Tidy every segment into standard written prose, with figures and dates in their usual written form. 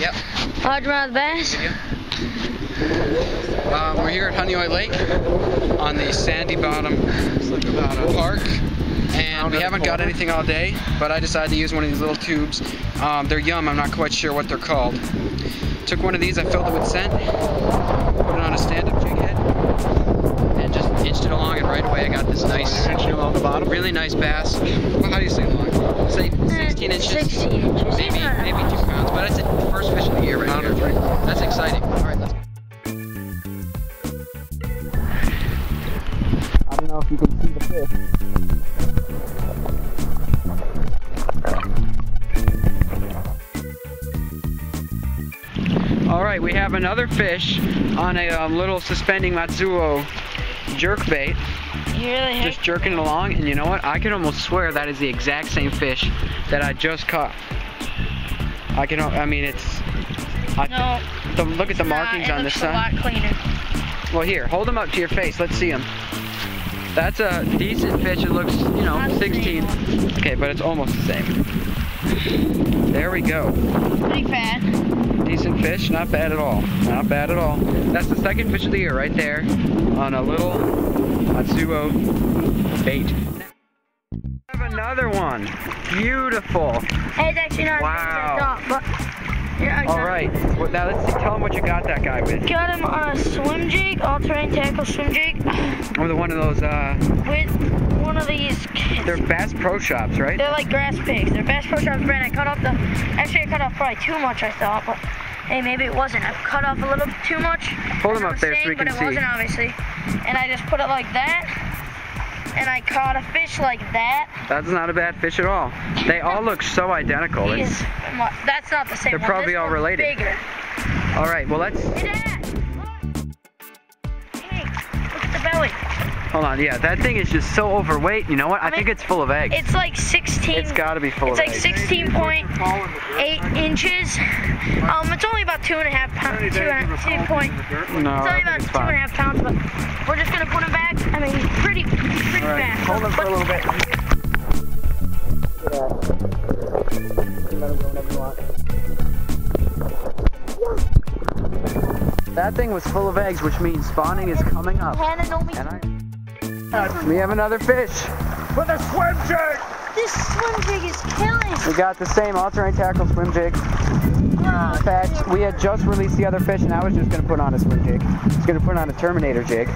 Yep. Largemouth bass. We're here at Honeoye Lake on the sandy bottom park, and we haven't got anything all day, but I decided to use one of these little tubes. They're yum, I'm not quite sure what they're called. Took one of these, I filled it with scent, put it on a stand-up jig head, and just inched it along, and right away I got this nice, really nice bass. Well, how do you say long? Say 16 inches? 16 inches. Maybe 2 pounds, but that's the first fish of the year right here. That's exciting. All right, let's go. I don't know if you can see the fish. All right, we have another fish on a little suspending Matsuo jerk bait. Really just jerking it along, and you know what? I can almost swear that is the exact same fish that I just caught. I mean, it's... look at the markings on this side. It looks a lot cleaner. Well, here, hold them up to your face. Let's see them. That's a decent fish. It looks, you know, 16. Okay, but it's almost the same. There we go. Pretty fat. Decent fish, not bad at all. Not bad at all. That's the second fish of the year right there on a little Matsuo bait. We have another one. Beautiful. It's actually not wow. Top, but yeah, all right. Well, now let's see. Tell him what you got that guy with. Got him on a swim jig, all-terrain tackle swim jig. With one of those. With one of these. They're Bass Pro Shops, right? They're like grass pigs. They're Bass Pro Shops brand. I cut off actually I cut off probably too much, I thought, but hey, maybe it wasn't. I cut off a little too much. Hold them up there so we can see. But it wasn't, obviously. And I just put it like that, and I caught a fish like that. That's not a bad fish at all. They all look so identical. That's not the same They're one. probably all related. Bigger. All right, well let's... Hey, Dad! Hey, look at the belly. Hold on, yeah, that thing is just so overweight. You know what? I think it's full of eggs. It's like 16. It's got to be full of eggs. It's like 16.8 inches. It's only about 2.5 pounds. No, it's only about 2.5 pounds, but we're just gonna put him back. I mean, pretty fast. Hold him for a little bit. Let him go whenever you want. That thing was full of eggs, which means spawning is coming up. We have another fish with a swim jig. This swim jig is killing. We got the same all-terrain tackle swim jig. In fact, we had just released the other fish, and I was just going to put on a swim jig. I was going to put on a Terminator jig,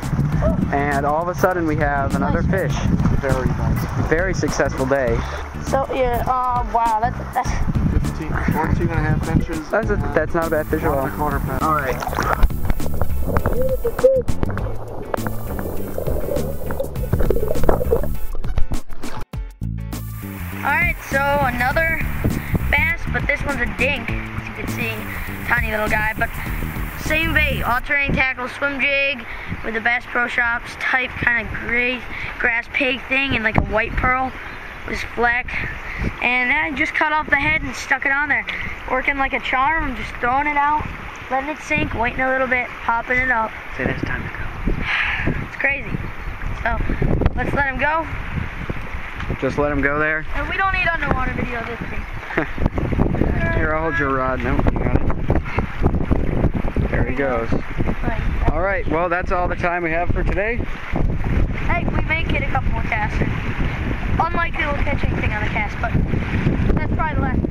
and all of a sudden we have another fish. Very nice. Very successful day. So yeah, wow, that's 14 and a half inches. That's not a bad fish at all. All right. Beautiful fish. Alright, so another bass, but this one's a dink, as you can see, tiny little guy, but same bait, all-terrain tackle swim jig with the Bass Pro Shops type kind of gray grass pig thing and like a white pearl with black, and I just cut off the head and stuck it on there, working like a charm. I'm just throwing it out, letting it sink, waiting a little bit, popping it up. Say it's time to go. It's crazy. So let's let him go. Just let him go there. And we don't need underwater video this thing. Here, I'll hold your rod. No, you got it. There he goes. All right, well, that's all the time we have for today. Hey, we may get a couple more casts. Unlikely we'll catch anything on the cast, but that's probably the last